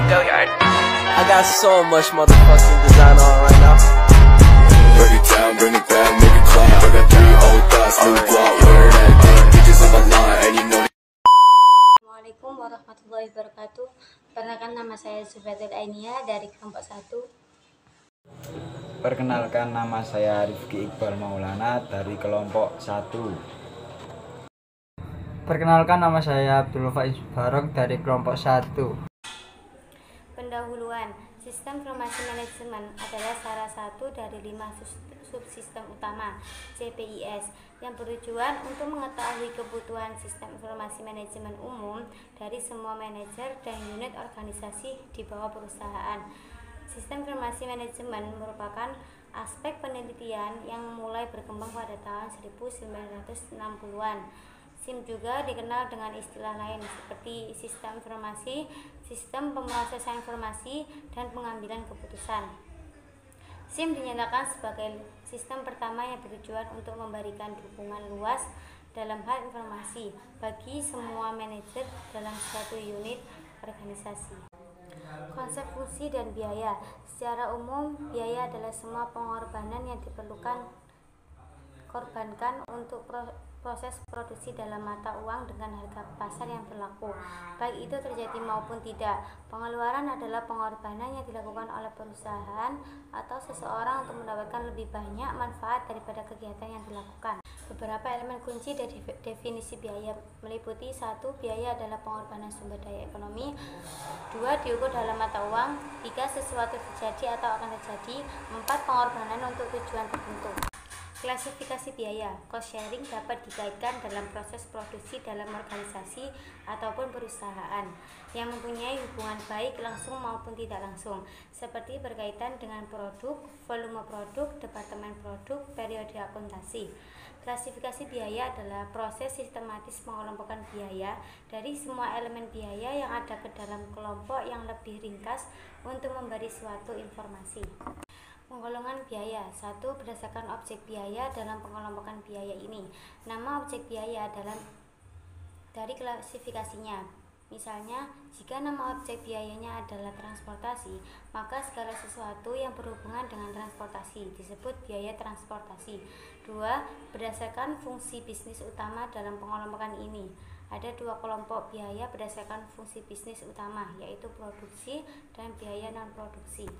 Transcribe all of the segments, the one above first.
I got so much motherfucking design on right now. Break it down, bring it back, make it clap. I got 3 old thoughts, new block, where that thing. Bitches on my line, and you know. Assalamualaikum warahmatullahi wabarakatuh. Perkenalkan, nama saya Zubatul Ainia dari kelompok 1. Perkenalkan, nama saya Rifki Iqbal Maulana dari kelompok 1. Perkenalkan, nama saya Abdul Faiz Barok dari kelompok 1. Pendahuluan, sistem informasi manajemen adalah salah satu dari 5 subsistem utama CPIS yang bertujuan untuk mengetahui kebutuhan sistem informasi manajemen umum dari semua manajer dan unit organisasi di bawah perusahaan. Sistem informasi manajemen merupakan aspek penelitian yang mulai berkembang pada tahun 1960-an. SIM juga dikenal dengan istilah lain seperti sistem informasi, sistem pemrosesan informasi, dan pengambilan keputusan. SIM dinyatakan sebagai sistem pertama yang bertujuan untuk memberikan dukungan luas dalam hal informasi bagi semua manajer dalam suatu unit organisasi. Konsep fungsi dan biaya. Secara umum, biaya adalah semua pengorbanan yang korbankan untuk proses produksi dalam mata uang dengan harga pasar yang berlaku, baik itu terjadi maupun tidak. Pengeluaran adalah pengorbanan yang dilakukan oleh perusahaan atau seseorang untuk mendapatkan lebih banyak manfaat daripada kegiatan yang dilakukan. Beberapa elemen kunci dari definisi biaya meliputi: 1. Biaya adalah pengorbanan sumber daya ekonomi. 2. Diukur dalam mata uang. 3. Sesuatu terjadi atau akan terjadi. 4. Pengorbanan untuk tujuan tertentu. Klasifikasi biaya. Cost sharing dapat dikaitkan dalam proses produksi dalam organisasi ataupun perusahaan yang mempunyai hubungan baik langsung maupun tidak langsung, seperti berkaitan dengan produk, volume produk, departemen produk, periode akuntansi. Klasifikasi biaya adalah proses sistematis mengelompokkan biaya dari semua elemen biaya yang ada ke dalam kelompok yang lebih ringkas untuk memberi suatu informasi. Penggolongan biaya. 1. Berdasarkan objek biaya dalam pengelompokan biaya ini. Nama objek biaya adalah dari klasifikasinya. Misalnya, jika nama objek biayanya adalah transportasi, maka segala sesuatu yang berhubungan dengan transportasi disebut biaya transportasi. 2. Berdasarkan fungsi bisnis utama dalam pengelompokan ini. Ada 2 kelompok biaya berdasarkan fungsi bisnis utama, yaitu produksi dan biaya non-produksi.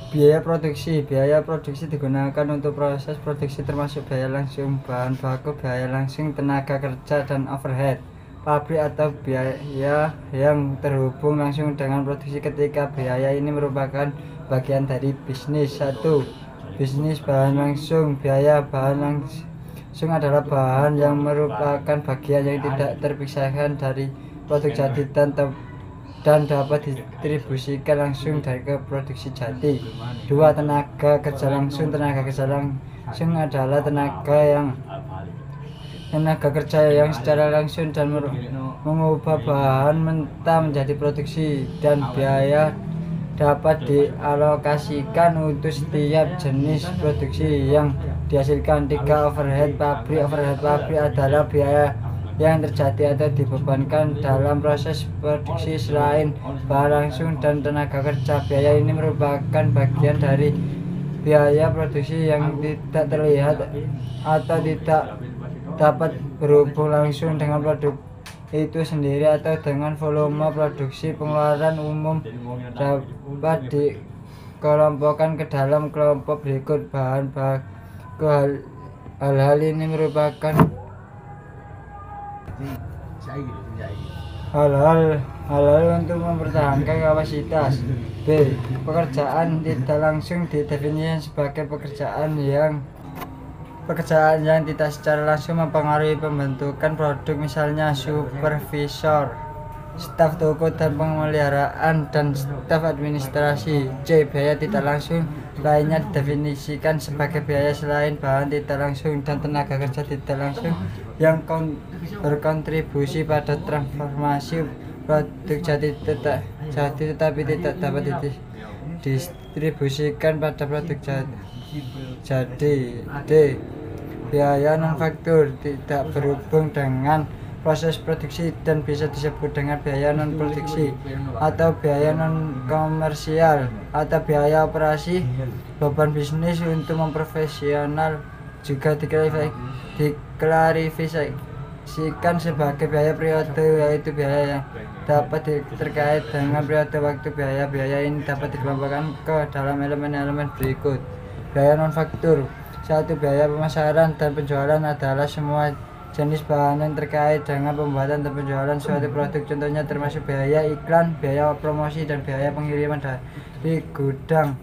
Biaya produksi. Biaya produksi digunakan untuk proses produksi termasuk biaya langsung bahan baku, biaya langsung tenaga kerja, dan overhead pabrik atau biaya yang terhubung langsung dengan produksi. Ketika biaya ini merupakan bagian dari bisnis. 1. Bisnis bahan langsung. Biaya bahan langsung adalah bahan yang merupakan bagian yang tidak terpisahkan dari produk jadi dan dapat didistribusikan langsung dari ke produksi jadi. 2. Tenaga kerja langsung. Tenaga kerja langsung adalah tenaga kerja yang secara langsung dan mengubah bahan mentah menjadi produksi, dan biaya dapat dialokasikan untuk setiap jenis produksi yang dihasilkan. 3. Overhead pabrik. Overhead pabrik adalah biaya yang terjadi atau dibebankan dalam proses produksi selain bahan langsung dan tenaga kerja. Biaya ini merupakan bagian dari biaya produksi yang tidak terlihat atau tidak dapat berhubung langsung dengan produk itu sendiri atau dengan volume produksi. Pengeluaran umum dapat dikelompokkan ke dalam kelompok berikut. Bahan baku. Hal-hal ini merupakan hal-hal untuk mempertahankan kapasitas. B. Pekerjaan tidak langsung didefinisikan sebagai pekerjaan yang tidak secara langsung mempengaruhi pembentukan produk, misalnya supervisor, staf toko dan pemeliharaan, dan staf administrasi. C. Biaya tidak langsung lainnya didefinisikan sebagai biaya selain bahan tidak langsung dan tenaga kerja tidak langsung yang berkontribusi pada transformasi produk jadi tetapi tidak dapat didistribusikan pada produk jadi. D. Biaya non faktur tidak berhubung dengan proses produksi dan bisa disebut dengan biaya non produksi atau biaya non komersial atau biaya operasi. Beban bisnis untuk memprofesional juga diklarifikasikan sebagai biaya periode, yaitu biaya yang dapat terkait dengan periode waktu. Biaya ini dapat dikelompokkan ke dalam elemen-elemen berikut. Biaya non faktur. 1. Biaya pemasaran dan penjualan adalah semua jenis bahan yang terkait dengan pembuatan dan penjualan suatu produk. Contohnya termasuk biaya iklan, biaya promosi, dan biaya pengiriman dari gudang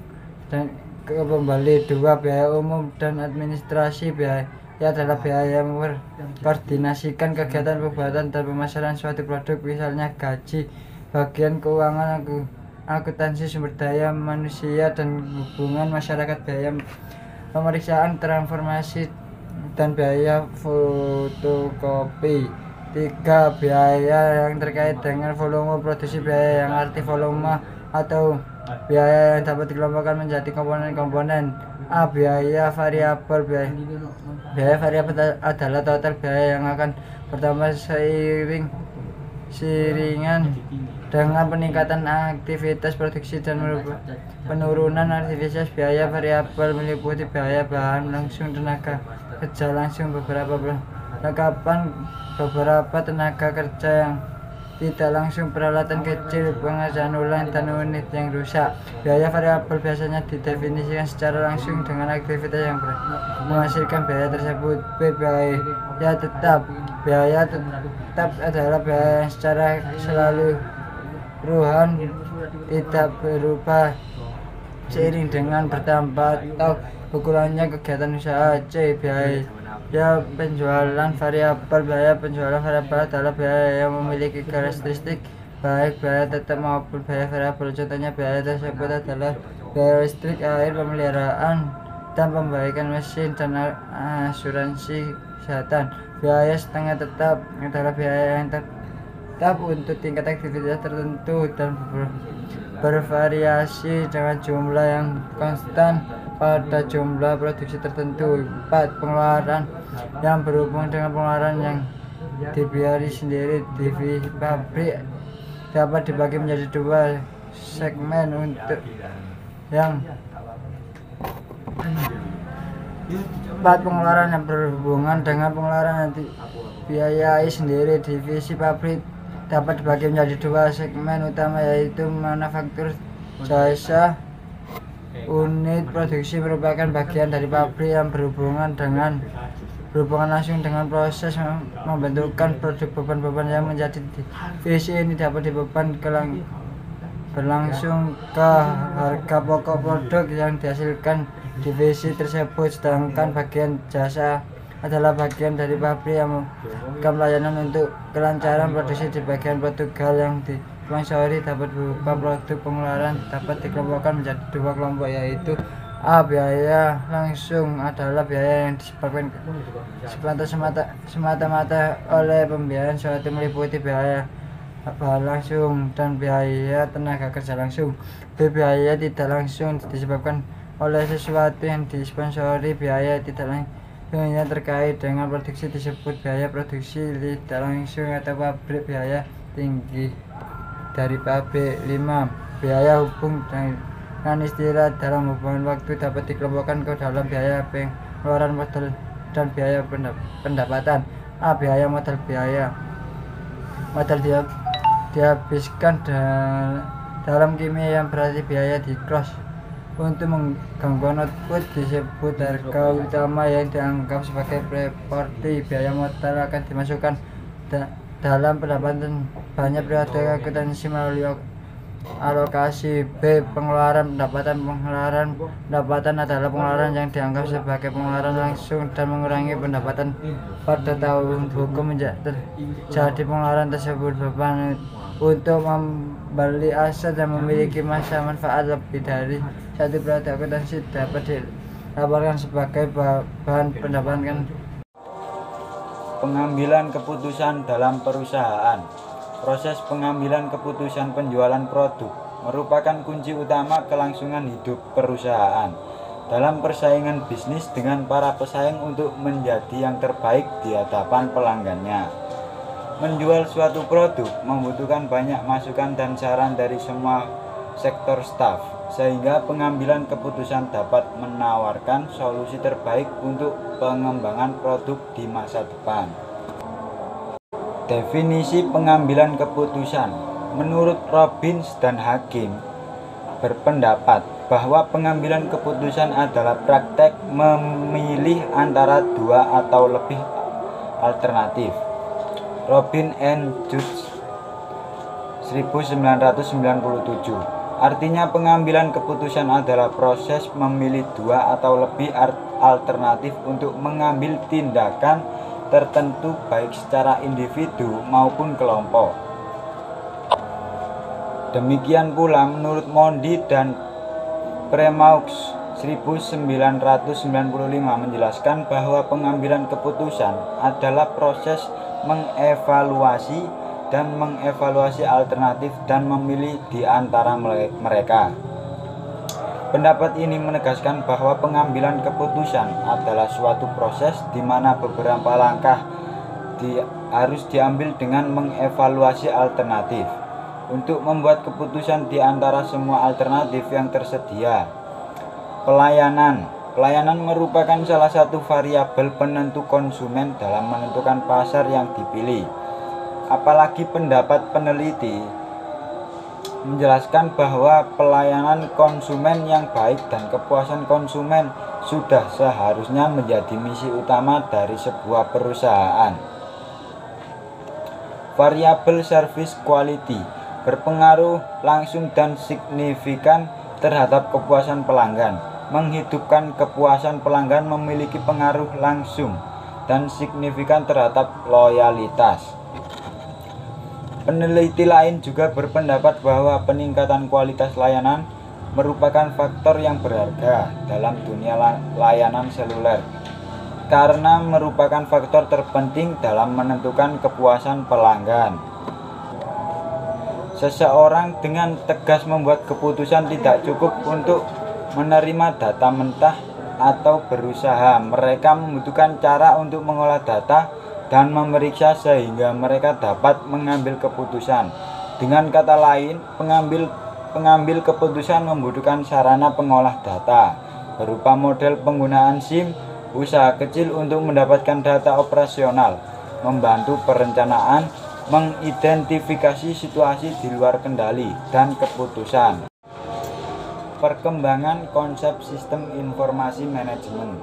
dan ke pembeli. 2. Biaya umum dan administrasi. Biaya adalah biaya yang mengkoordinasikan kegiatan pembuatan dan pemasaran suatu produk, misalnya gaji, bagian keuangan, akuntansi, sumber daya manusia, dan hubungan masyarakat. Biaya pemeriksaan, transformasi, dan biaya fotokopi. 3. Biaya yang terkait dengan volume produksi. Biaya yang arti volume atau biaya yang dapat dikelompokkan menjadi komponen-komponen. A. Biaya variabel. Biaya variabel adalah total biaya yang akan bertambah seiringan dengan peningkatan aktivitas produksi dan penurunan aktivitas. Biaya variabel meliputi biaya bahan langsung, tenaga kerja langsung, beberapa tenaga kerja yang tidak langsung, peralatan kecil, pengerjaan ulang, dan unit yang rusak. Biaya variabel biasanya didefinisikan secara langsung dengan aktivitas yang menghasilkan biaya tersebut. B. Biaya tetap. Biaya tetap adalah biaya yang secara selalu tidak berubah seiring dengan bertambah atau berkurangnya kegiatan usaha. C. Biaya penjualan variabel. Biaya penjualan variabel adalah biaya yang memiliki karakteristik baik biaya tetap maupun biaya variabel. Contohnya biaya tersebut adalah biaya listrik, air, pemeliharaan, dan pembaikan mesin, dan asuransi kesehatan. Biaya setengah tetap adalah biaya yang tetap untuk tingkat aktivitas tertentu dan bervariasi dengan jumlah yang konstan pada jumlah produksi tertentu. 4. Pengeluaran yang berhubung dengan pengeluaran yang dibiayai sendiri. Divisi pabrik dapat dibagi menjadi 2 segmen untuk yang 4. Pengeluaran yang berhubungan dengan pengeluaran yang dibiayai sendiri. Divisi pabrik dapat dibagi menjadi 2 segmen utama, yaitu manufaktur. Jasa unit produksi merupakan bagian dari pabrik yang berhubungan langsung dengan proses membentukkan produk. Beban yang menjadi divisi ini dapat berlangsung ke harga pokok produk yang dihasilkan divisi tersebut, sedangkan bagian jasa adalah bagian dari pabrik yang memberikan pelayanan untuk kelancaran produksi di bagian Portugal yang disponsori. Dapat berupa produk. Pengeluaran dapat dikelompokkan menjadi 2 kelompok, yaitu A. Biaya langsung adalah biaya yang disebabkan semata-mata oleh pembiayaan suatu, meliputi biaya bahan langsung dan biaya tenaga kerja langsung. B. Biaya tidak langsung disebabkan oleh sesuatu yang disponsori. Biaya tidak langsung yang terkait dengan produksi disebut biaya produksi tidak langsung atau pabrik. Biaya tinggi dari pabrik. 5. Biaya hubung dengan istilah dalam hubungan waktu dapat dikelompokkan ke dalam biaya pengeluaran modal dan biaya pendapatan. A. Biaya modal. Biaya modal dihabiskan dalam kimia yang berarti biaya di cross untuk mengganggu output disebut harga utama yang dianggap sebagai properti. Biaya modal akan dimasukkan dalam pendapatan banyak periode akuntansi melalui alokasi. B. Pengeluaran pendapatan. Pendapatan adalah pengeluaran yang dianggap sebagai pengeluaran langsung dan mengurangi pendapatan pada tahun hukum jadi pengeluaran tersebut beban untuk membeli aset yang memiliki masa manfaat lebih dari 1 periode akuntansi dapat dilaporkan sebagai bahan pendapatan. Pengambilan keputusan dalam perusahaan. Proses pengambilan keputusan penjualan produk merupakan kunci utama kelangsungan hidup perusahaan dalam persaingan bisnis dengan para pesaing untuk menjadi yang terbaik di hadapan pelanggannya. Menjual suatu produk membutuhkan banyak masukan dan saran dari semua sektor staf, sehingga pengambilan keputusan dapat menawarkan solusi terbaik untuk pengembangan produk di masa depan. Definisi pengambilan keputusan. Menurut Robbins dan Hakim berpendapat bahwa pengambilan keputusan adalah praktek memilih antara dua atau lebih alternatif. Robin and Judge 1997. Artinya pengambilan keputusan adalah proses memilih dua atau lebih alternatif untuk mengambil tindakan tertentu baik secara individu maupun kelompok. Demikian pula menurut Mondi dan Premaux 1995 menjelaskan bahwa pengambilan keputusan adalah proses mengevaluasi alternatif dan memilih di antara mereka. Pendapat ini menegaskan bahwa pengambilan keputusan adalah suatu proses di mana beberapa langkah harus diambil dengan mengevaluasi alternatif untuk membuat keputusan di antara semua alternatif yang tersedia. Pelayanan merupakan salah satu variabel penentu konsumen dalam menentukan pasar yang dipilih. Apalagi pendapat peneliti menjelaskan bahwa pelayanan konsumen yang baik dan kepuasan konsumen sudah seharusnya menjadi misi utama dari sebuah perusahaan. Variabel service quality berpengaruh langsung dan signifikan terhadap kepuasan pelanggan. Menghidupkan kepuasan pelanggan memiliki pengaruh langsung dan signifikan terhadap loyalitas. Peneliti lain juga berpendapat bahwa peningkatan kualitas layanan merupakan faktor yang berharga dalam dunia layanan seluler karena merupakan faktor terpenting dalam menentukan kepuasan pelanggan. Seseorang dengan tegas membuat keputusan tidak cukup untuk menerima data mentah atau berusaha. Mereka membutuhkan cara untuk mengolah data dan memeriksa sehingga mereka dapat mengambil keputusan. Dengan kata lain, pengambil keputusan membutuhkan sarana pengolah data berupa model penggunaan SIM, usaha kecil untuk mendapatkan data operasional, membantu perencanaan, mengidentifikasi situasi di luar kendali, dan keputusan. Perkembangan konsep sistem informasi manajemen.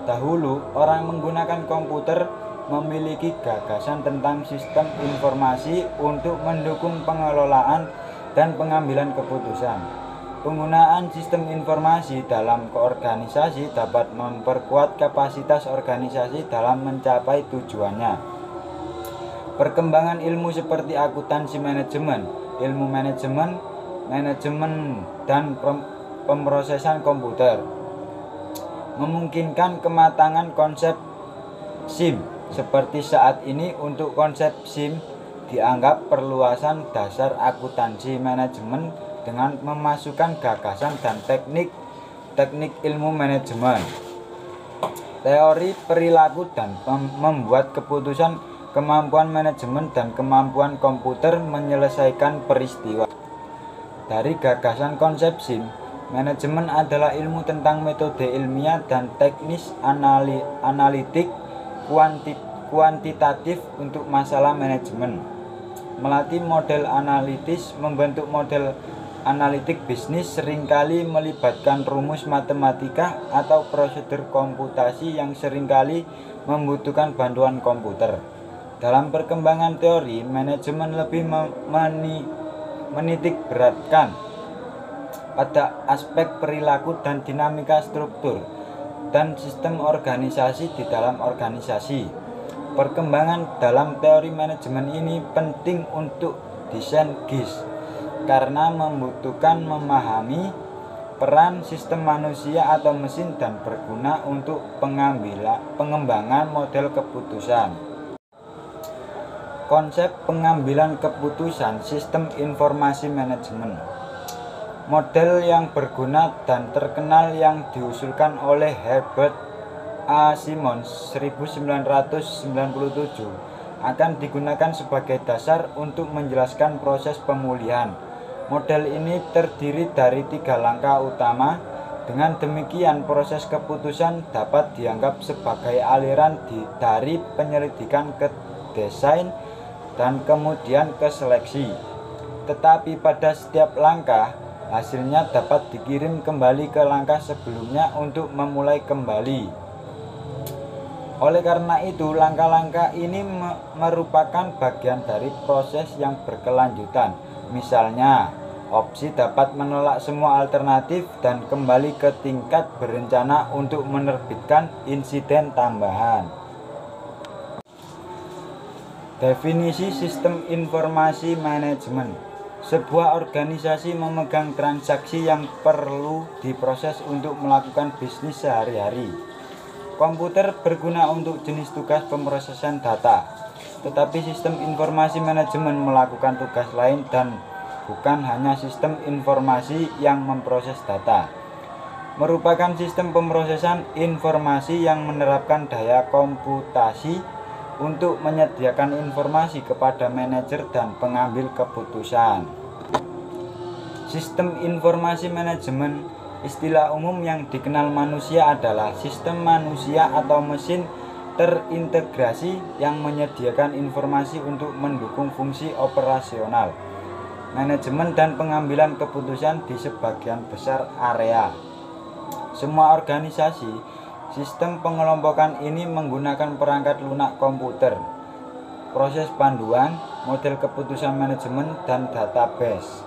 Dahulu, orang menggunakan komputer memiliki gagasan tentang sistem informasi untuk mendukung pengelolaan dan pengambilan keputusan. Penggunaan sistem informasi dalam keorganisasi dapat memperkuat kapasitas organisasi dalam mencapai tujuannya. Perkembangan ilmu seperti akuntansi manajemen, ilmu manajemen dan pemrosesan komputer memungkinkan kematangan konsep SIM. Seperti saat ini, untuk konsep SIM dianggap perluasan dasar akuntansi manajemen dengan memasukkan gagasan dan teknik ilmu manajemen, teori perilaku dan membuat keputusan, kemampuan manajemen dan kemampuan komputer menyelesaikan peristiwa. Dari gagasan konsep SIM, manajemen adalah ilmu tentang metode ilmiah dan teknis analitik kuantitatif untuk masalah manajemen. Melatih model analitis, membentuk model analitik bisnis seringkali melibatkan rumus matematika atau prosedur komputasi yang seringkali membutuhkan bantuan komputer. Dalam perkembangan teori, manajemen lebih menitik beratkan pada aspek perilaku dan dinamika struktur dan sistem organisasi di dalam organisasi. Perkembangan dalam teori manajemen ini penting untuk desain GIS karena membutuhkan memahami peran sistem manusia atau mesin dan berguna untuk pengembangan model keputusan. Konsep pengambilan keputusan sistem informasi manajemen. Model yang berguna dan terkenal yang diusulkan oleh Herbert A. Simons 1997 akan digunakan sebagai dasar untuk menjelaskan proses pemulihan. Model ini terdiri dari 3 langkah utama. Dengan demikian, proses keputusan dapat dianggap sebagai aliran dari penyelidikan ke desain dan kemudian ke seleksi. Tetapi pada setiap langkah, hasilnya dapat dikirim kembali ke langkah sebelumnya untuk memulai kembali. Oleh karena itu, langkah-langkah ini merupakan bagian dari proses yang berkelanjutan. Misalnya, opsi dapat menolak semua alternatif dan kembali ke tingkat berencana untuk menerbitkan insiden tambahan. Definisi sistem informasi manajemen. Sebuah organisasi memegang transaksi yang perlu diproses untuk melakukan bisnis sehari-hari. Komputer berguna untuk jenis tugas pemrosesan data, tetapi sistem informasi manajemen melakukan tugas lain dan bukan hanya sistem informasi yang memproses data. Merupakan sistem pemrosesan informasi yang menerapkan daya komputasi untuk menyediakan informasi kepada manajer dan pengambil keputusan. Sistem informasi manajemen, istilah umum yang dikenal manusia, adalah sistem manusia atau mesin terintegrasi yang menyediakan informasi untuk mendukung fungsi operasional, manajemen dan pengambilan keputusan di sebagian besar area. Semua organisasi, sistem pengelompokan ini menggunakan perangkat lunak komputer, proses panduan, model keputusan manajemen, dan database.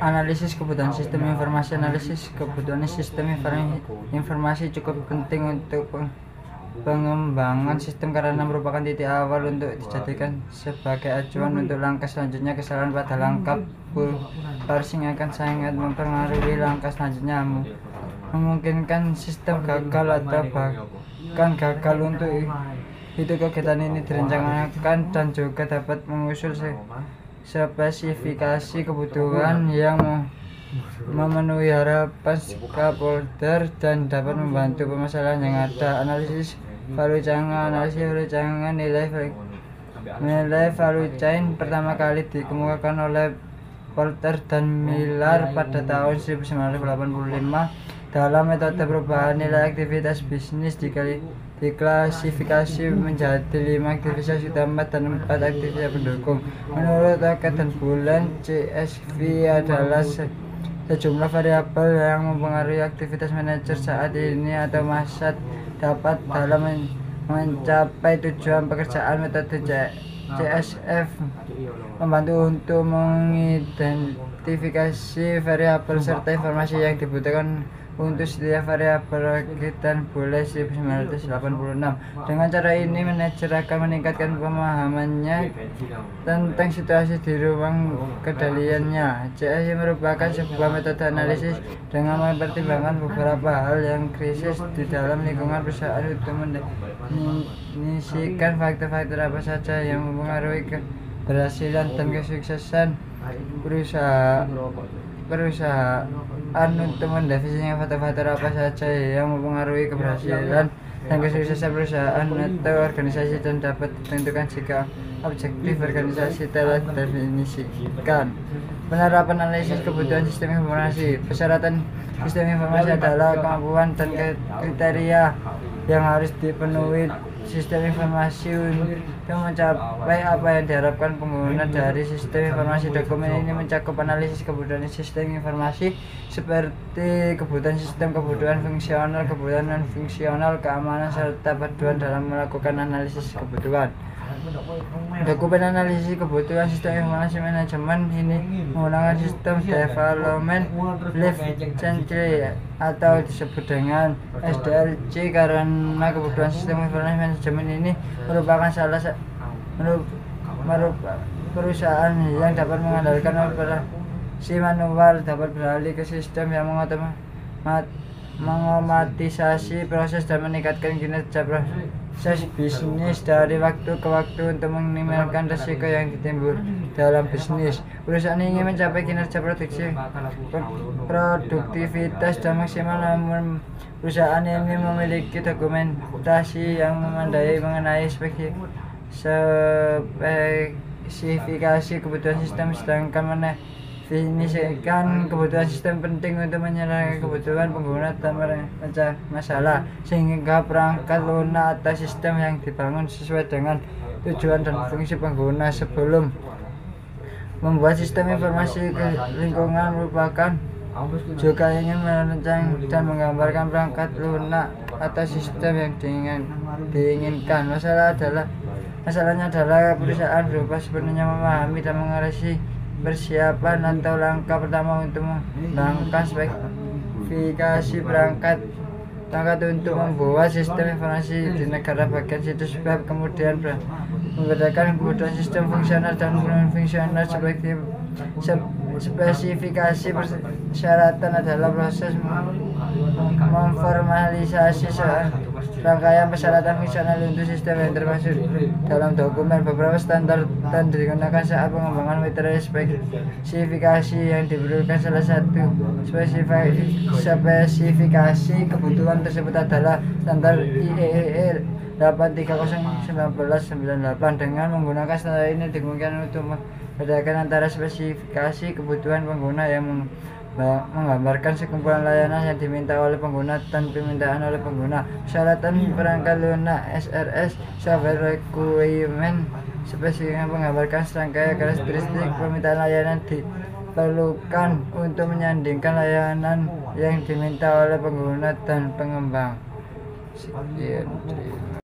Analisis kebutuhan sistem informasi. Analisis kebutuhan sistem informasi cukup penting untuk pengembangan sistem karena merupakan titik awal untuk dijadikan sebagai acuan untuk langkah selanjutnya. Kesalahan pada langkah parsing akan sangat mempengaruhi langkah selanjutnya, memungkinkan sistem gagal atau bahkan gagal. Untuk itu kegiatan ini direncanakan dan juga dapat mengusul spesifikasi kebutuhan yang memenuhi harapan stakeholder dan dapat membantu permasalahan yang ada. Analisis value chain. Analisis value chain. Nilai value chain pertama kali dikemukakan oleh Porter dan Miller pada tahun 1985 dalam metode perubahan nilai aktivitas bisnis. Diklasifikasi menjadi 5 aktivitas utama dan 4 aktivitas pendukung. Menurut Rocket dan Bullen, CSV adalah sejumlah variabel yang mempengaruhi aktivitas manajer saat ini atau masa dapat dalam mencapai tujuan pekerjaan. Metode CSF membantu untuk mengidentifikasi variabel serta informasi yang dibutuhkan untuk setiap variabel. Dan Bullen 1986. Dengan cara ini, manajer akan meningkatkan pemahamannya tentang situasi di ruang kendaliannya. CSV merupakan sebuah metode analisis dengan mempertimbangkan beberapa hal yang krisis di dalam lingkungan perusahaan untuk mendefinisikan faktor-faktor apa saja yang mempengaruhi keberhasilan dan kesuksesan perusahaan untuk mendefinisikan faktor-faktor apa saja yang mempengaruhi keberhasilan dan kesuksesan perusahaan atau organisasi dan dapat ditentukan jika objektif organisasi telah didefinisikan. Penerapan analisis kebutuhan sistem informasi. Persyaratan sistem informasi adalah kemampuan dan kriteria yang harus dipenuhi sistem informasi untuk mencapai apa yang diharapkan pengguna dari sistem informasi. Dokumen ini mencakup analisis kebutuhan sistem informasi seperti kebutuhan sistem, kebutuhan fungsional, kebutuhan non-fungsional, keamanan, serta panduan dalam melakukan analisis kebutuhan. Dokumen analisis kebutuhan sistem informasi manajemen ini menggunakan sistem development life cycle atau disebut dengan SDLC karena kebutuhan sistem informasi manajemen ini merupakan perusahaan yang dapat mengandalkan operasi manual dapat beralih ke sistem yang mengotomatisasi proses dan meningkatkan kinerja proses bisnis dari waktu ke waktu untuk meminimalkan risiko yang ditimbul dalam bisnis. Perusahaan ingin mencapai kinerja produktivitas dan maksimal, namun perusahaan ini memiliki dokumentasi yang memadai mengenai spesifikasi kebutuhan sistem, sedangkan mendefinisikan kebutuhan sistem penting untuk menyelesaikan kebutuhan pengguna tanpa memecah masalah, sehingga perangkat lunak atau sistem yang dibangun sesuai dengan tujuan dan fungsi pengguna. Sebelum membuat sistem informasi lingkungan merupakan juga ingin merancang dan menggambarkan perangkat lunak atau sistem yang diinginkan. Masalahnya adalah perusahaan berupa sepenuhnya memahami dan mengarasi persiapan atau langkah pertama untuk mengembangkan spesifikasi perangkat untuk membuat sistem informasi di negara bagian situs web, kemudian membedakan kebutuhan sistem fungsional dan non fungsional. Spesifikasi persyaratan adalah proses memformalisasi rangkaian persyaratan fungsional untuk sistem yang termasuk dalam dokumen. Beberapa standar dan digunakan saat pengembangan metode spesifikasi yang diperlukan. Salah satu spesifikasi kebutuhan tersebut adalah standar IEEE 830/1998. Dengan menggunakan standar ini dimungkinkan untuk membedakan antara spesifikasi kebutuhan pengguna yang menggambarkan sekumpulan layanan yang diminta oleh pengguna dan permintaan oleh pengguna. Persyaratan perangkat lunak SRS Software Requirement spesifikasi menggambarkan serangkaian karakteristik permintaan layanan diperlukan untuk menyandingkan layanan yang diminta oleh pengguna dan pengembang. Sekian, terima